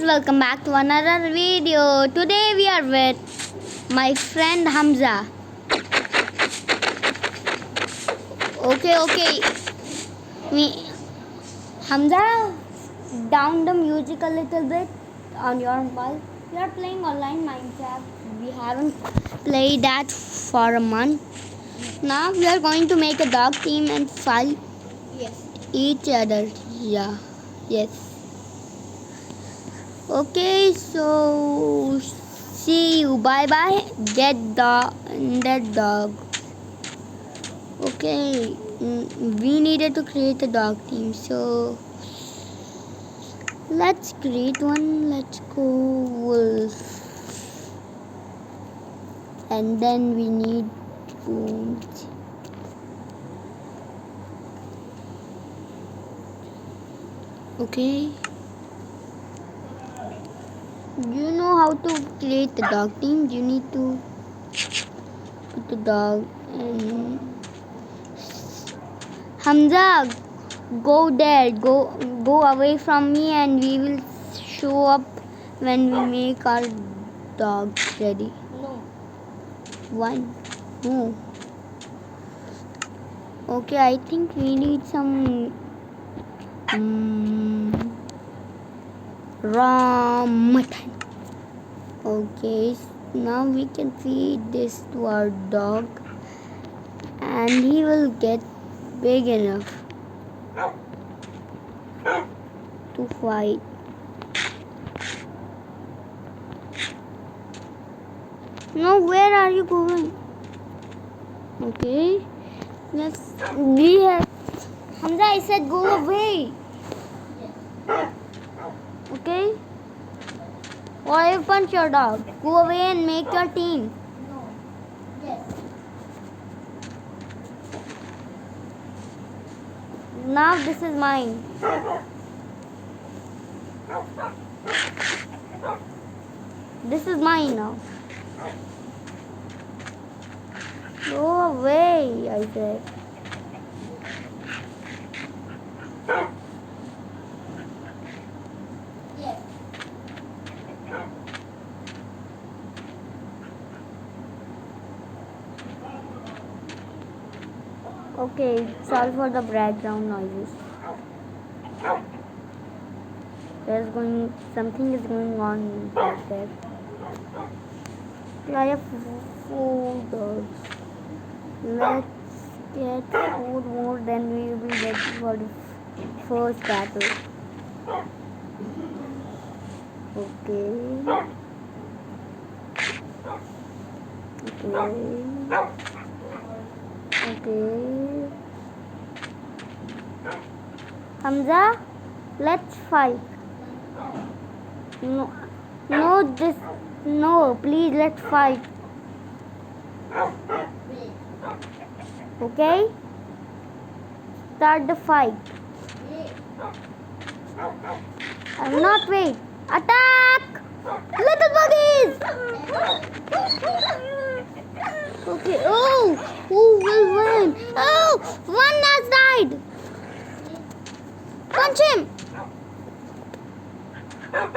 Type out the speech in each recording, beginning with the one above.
welcome back to another video. Today we are with my friend Hamza. Okay. Me, Hamza, down the music a little bit on your mobile. We are playing online Minecraft. We haven't played that for a month. Now we are going to make a dog team and fight each other. Yeah, yes. Okay, so see you. Bye bye. Get that dog. Okay, we needed to create a dog team, so let's create one. Let's go wolf, and then we need spoons. Okay. You know how to create the dog team. You need to put the dog and Hamza, go there. Go away from me, and we will show up when we make our dog ready. No. One. No. Okay, I think we need some raw mutton. Okay, now we can feed this to our dog and he will get big enough to fight. No, where are you going? Okay, we have Hamza, I said go away. Okay? Or I will punch your dog. Go away and make your team. No. Yes. Now this is mine. This is mine now. Go away, I said. Yes. Okay, sorry for the background noises. Something is going on back there. I have 4 dogs. Let's get 4 more, then we will be ready for the first battle. Okay. Hamza, let's fight. No, please, let's fight. Okay? Start the fight. I will not wait. Attack! Little buggies! Okay, who will win? Oh, one has died. Punch him. No.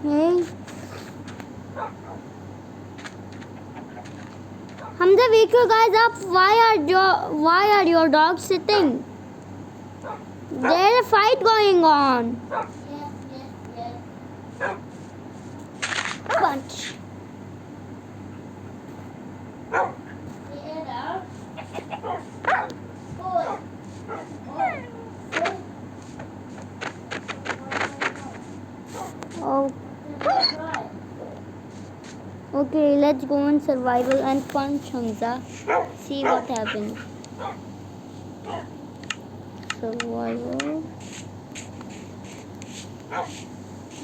Hey. Hamza, wake you guys up. Why are your dogs sitting? There's a fight going on. Yes. Punch. Oh. Okay, let's go on survival and punch Hamza. See what happens. survivor.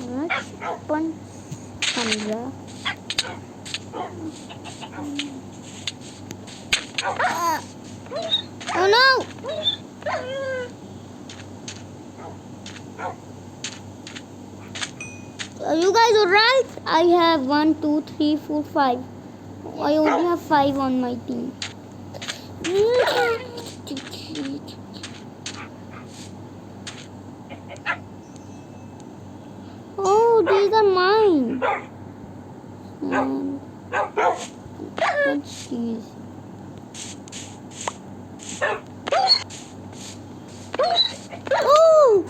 Let's punch Hamza. Oh no! Are you guys alright? I have 1, 2, 3, 4, 5. I only have 5 on my team. Oh, these are mine. What's these? Oh!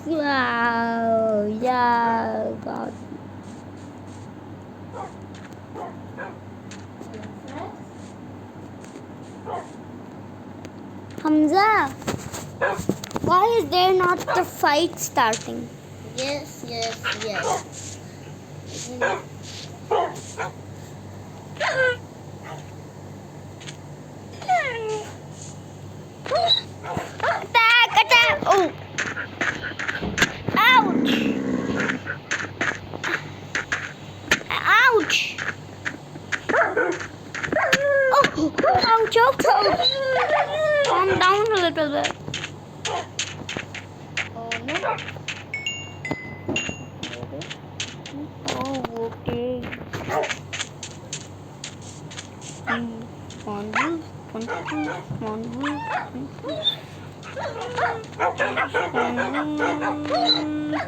Wow! Yeah, God. Hamza, why is there not the fight starting? Yes, yes, yes. Attack! Attack! Oh! Ouch! Ouch! Oh! Ouch! Ouch! Ouch! Calm down a little bit. Oh no. Oh, okay. One wolf, one wolf, one wolf,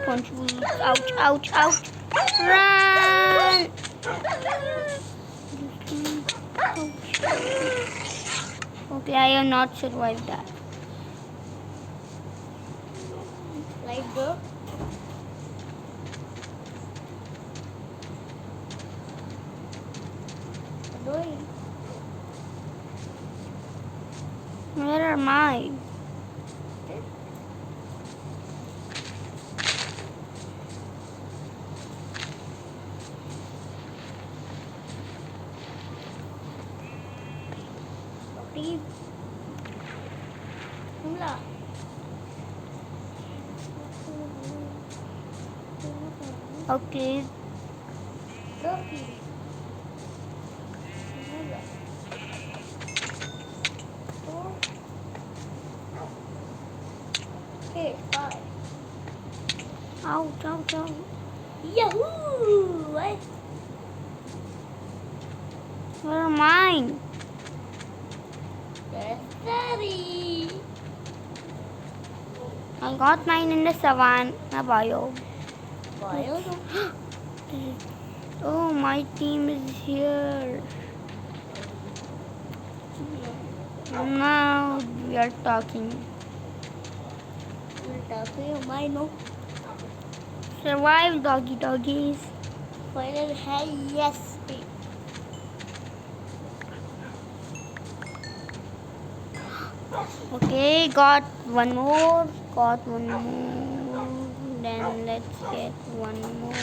punch wolf. Ouch! Ouch! Ouch! Run! Okay, I have not survived that. Like the doing. Where am I? Steve. Hula. Okay. Turkey. Okay, 5. Ouch! Ouch! Ouch! Yahoo! What? Where am I? Yes, daddy. I got mine in the savannah biome. Wild. Oh, my team is here. Now we are talking. We'll talk to you, my no. Survive, doggy doggies. Final hell yes. Okay, got one more. Got one more. Then let's get one more.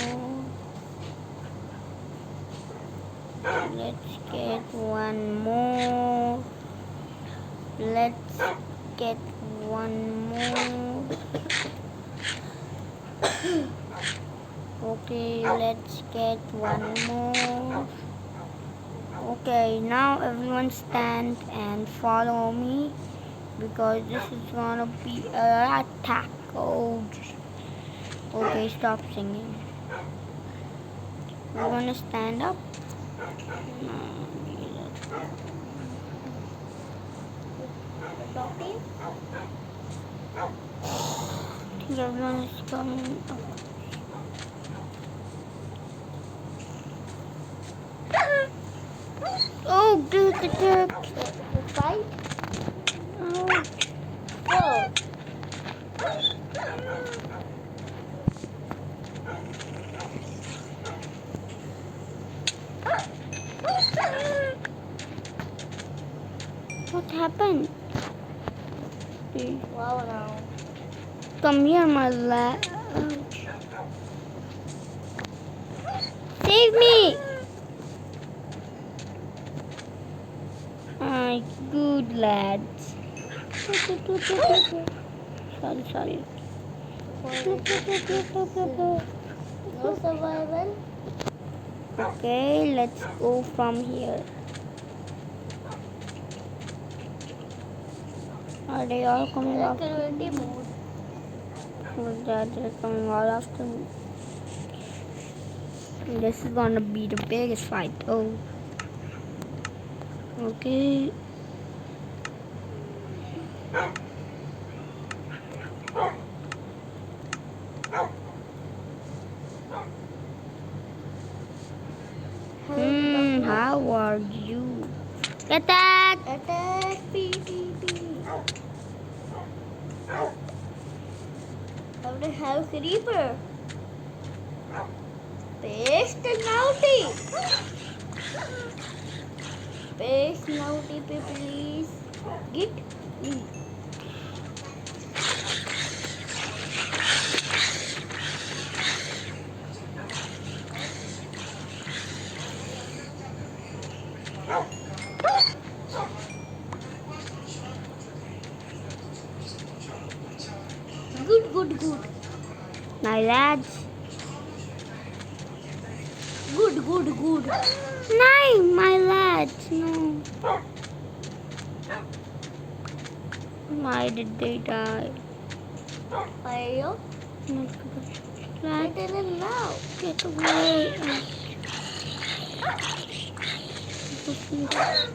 Let's get one more. Let's get one more. Okay, let's get one more. Okay, now everyone stand and follow me because this is gonna be an attack. Oh, okay, stop singing. We're gonna stand up. Talking. I think everyone is coming up. Oh, dude, the jerk. 5. Oh. 4. What happened? Wow, now. Come here, my lad. Save me! My good lads. Sorry. No survival. Okay, let's go from here. Are they all coming after Activity me? mode. They're coming all after me. This is gonna be the biggest fight. Oh. Okay. How are you? Attack! Attack PPP. How the hell creeper? Paste naughty. Paste naughty please. Get me. Good. My lads. Good. No, my lads. No. Why did they die? Ayo. I Lads, didn't know. get away.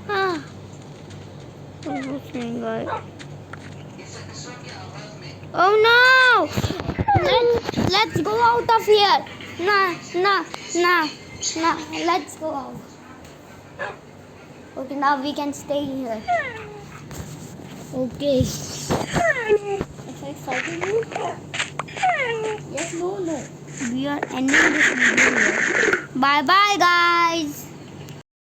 Ah. What's listening, guys? Oh no! Let's go out of here. Nah. Let's go out. Okay, now we can stay here. Okay. If I fighting you? Yes, no. We are ending this video here. Bye bye, guys.